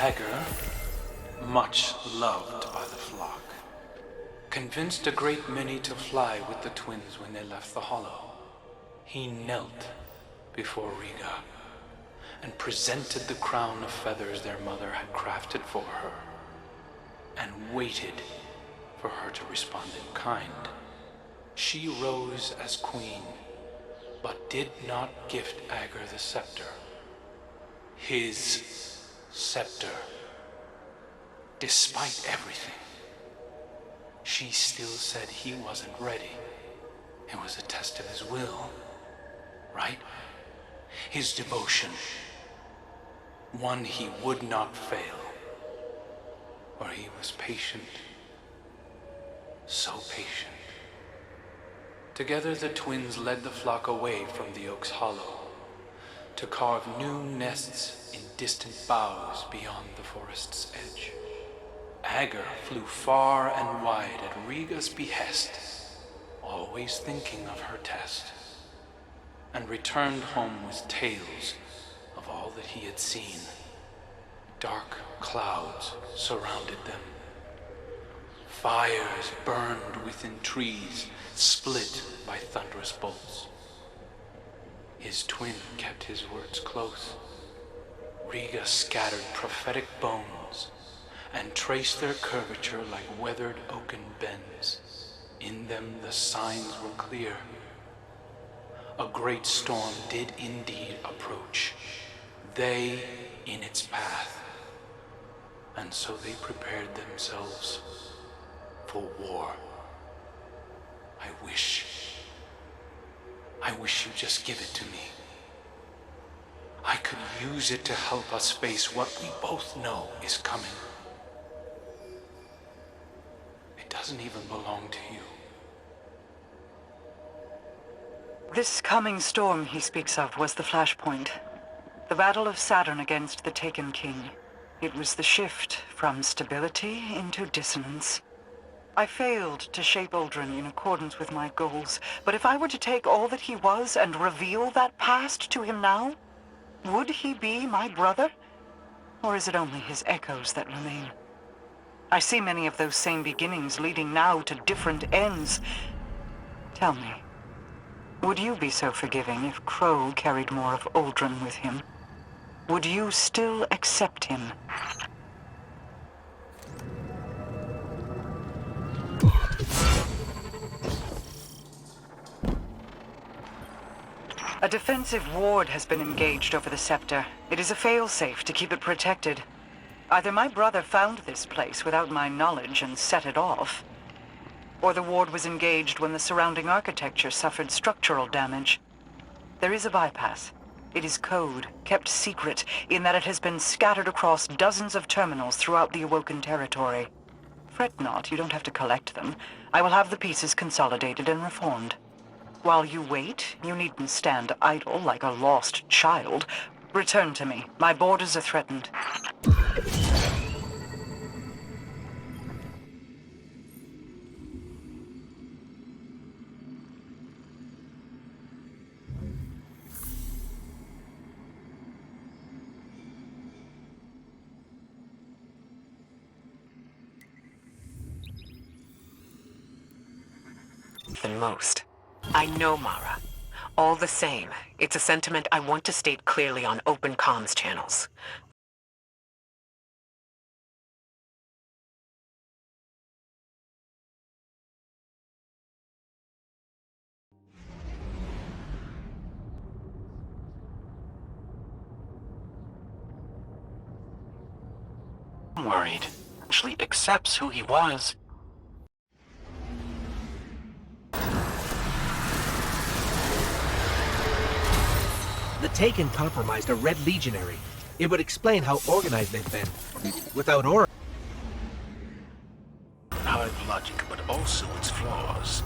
Ager, much loved by the flock, convinced a great many to fly with the twins when they left the Hollow. He knelt before Riga and presented the crown of feathers their mother had crafted for her, and waited for her to respond in kind. She rose as queen, but did not gift Ager the scepter. His scepter. Despite everything, she still said he wasn't ready. It was a test of his will, right? His devotion. One he would not fail. For he was patient. So patient. Together the twins led the flock away from the Oak's Hollow to carve new nests in distant boughs beyond the forest's edge. Ager flew far and wide at Riga's behest, always thinking of her test, and returned home with tales of all that he had seen. Dark clouds surrounded them. Fires burned within trees, split by thunderous bolts. His twin kept his words close. Riga scattered prophetic bones and traced their curvature like weathered oaken bends. In them the signs were clear. A great storm did indeed approach, they in its path, and so they prepared themselves for war. I wish you'd just give it to me. I could use it to help us face what we both know is coming. It doesn't even belong to you. This coming storm he speaks of was the flashpoint. The battle of Saturn against the Taken King. It was the shift from stability into dissonance. I failed to shape Uldren in accordance with my goals, but if I were to take all that he was and reveal that past to him now, would he be my brother? Or is it only his echoes that remain? I see many of those same beginnings leading now to different ends. Tell me, would you be so forgiving if Crow carried more of Uldren with him? Would you still accept him? A defensive ward has been engaged over the Scepter. It is a failsafe to keep it protected. Either my brother found this place without my knowledge and set it off, or the ward was engaged when the surrounding architecture suffered structural damage. There is a bypass. It is code, kept secret, in that it has been scattered across dozens of terminals throughout the Awoken territory. Fret not, you don't have to collect them. I will have the pieces consolidated and reformed. While you wait, you needn't stand idle like a lost child. Return to me. My borders are threatened. Than most. I know, Mara. All the same, it's a sentiment I want to state clearly on open comms channels. I'm worried. Actually accepts who he was. The Taken compromised a Red Legionary. It would explain how organized they've been. Without Aura... Hard logic, but also its flaws.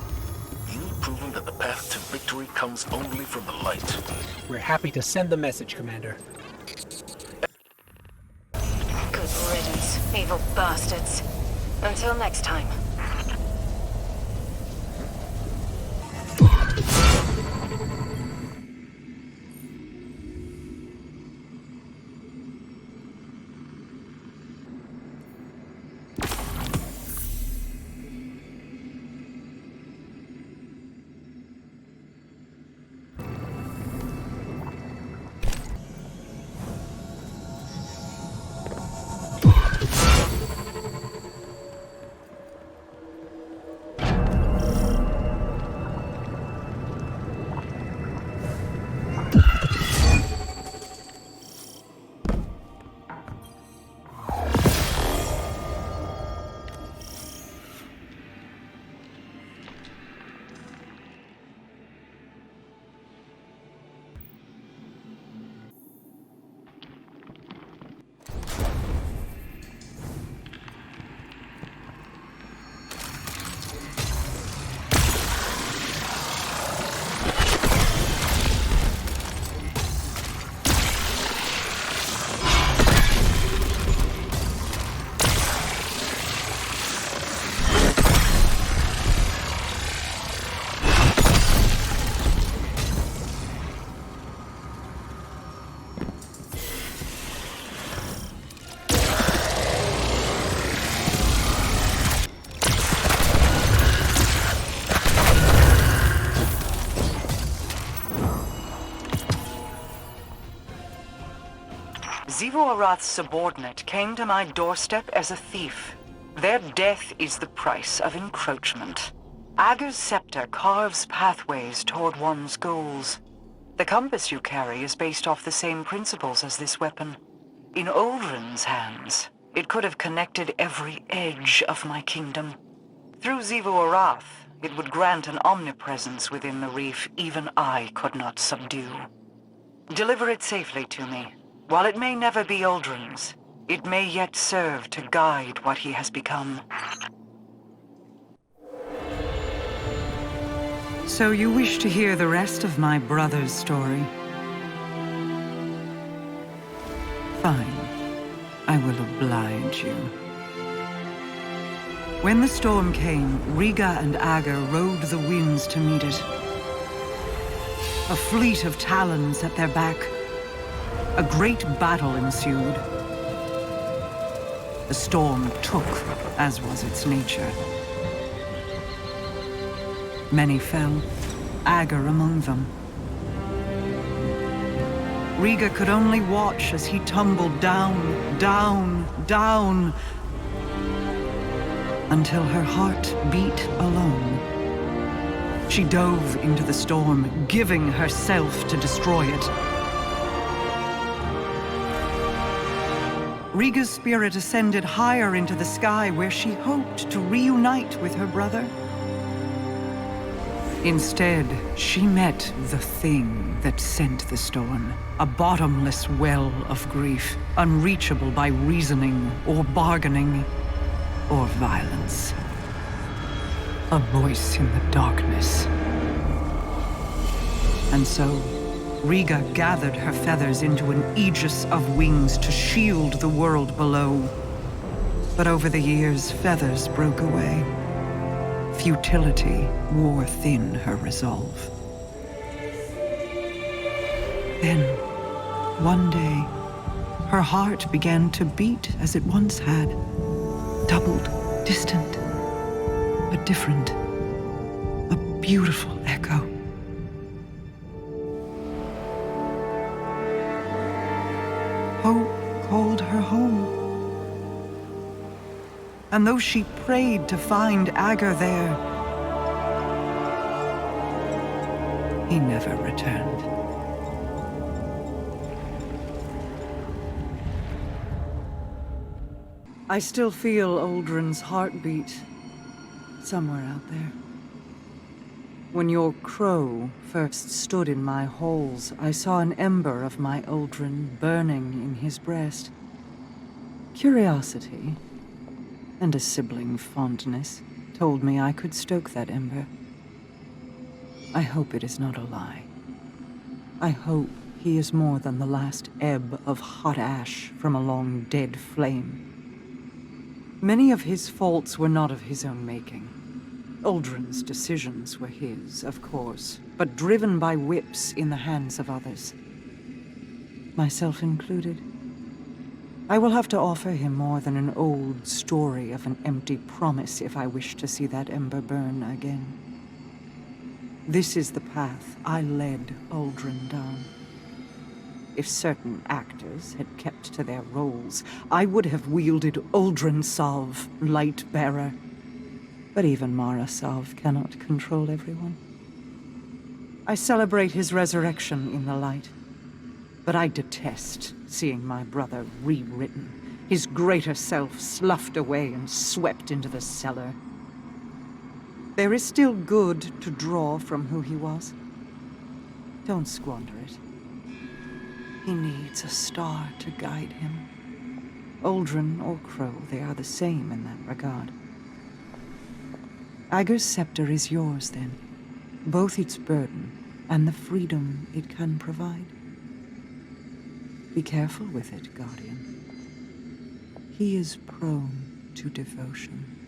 You've proven that the path to victory comes only from the light. We're happy to send the message, Commander. Good riddance, evil bastards. Until next time. Xivu Arath's subordinate came to my doorstep as a thief. Their death is the price of encroachment. Ager's scepter carves pathways toward one's goals. The compass you carry is based off the same principles as this weapon. In Uldren's hands, it could have connected every edge of my kingdom. Through Xivu Arath, it would grant an omnipresence within the reef even I could not subdue. Deliver it safely to me. While it may never be Uldren's, it may yet serve to guide what he has become. So you wish to hear the rest of my brother's story? Fine. I will oblige you. When the storm came, Riga and Ager rode the winds to meet it. A fleet of talons at their back. A great battle ensued. The storm took, as was its nature. Many fell, Ager among them. Riga could only watch as he tumbled down, down, down, until her heart beat alone. She dove into the storm, giving herself to destroy it. Riga's spirit ascended higher into the sky where she hoped to reunite with her brother. Instead, she met the thing that sent the storm. A bottomless well of grief, unreachable by reasoning or bargaining. or violence. A voice in the darkness. And so, Riga gathered her feathers into an aegis of wings to shield the world below. But over the years, feathers broke away. Futility wore thin her resolve. Then, one day, her heart began to beat as it once had. Doubled, distant, but different. A beautiful echo. Hope called her home. And though she prayed to find Ager there, he never returned. I still feel Uldren's heartbeat somewhere out there. When your crow first stood in my halls, I saw an ember of my Uldren burning in his breast. Curiosity and a sibling fondness told me I could stoke that ember. I hope it is not a lie. I hope he is more than the last ebb of hot ash from a long dead flame. Many of his faults were not of his own making. Uldren's decisions were his, of course, but driven by whips in the hands of others. Myself included. I will have to offer him more than an old story of an empty promise if I wish to see that ember burn again. This is the path I led Uldren down. If certain actors had kept to their roles, I would have wielded Uldren Salve, light bearer. But even Mara Salve cannot control everyone. I celebrate his resurrection in the light, but I detest seeing my brother rewritten, his greater self sloughed away and swept into the cellar. There is still good to draw from who he was. Don't squander it. He needs a star to guide him. Uldren or Crow, they are the same in that regard. Ager's scepter is yours, then. Both its burden and the freedom it can provide. Be careful with it, Guardian. He is prone to devotion.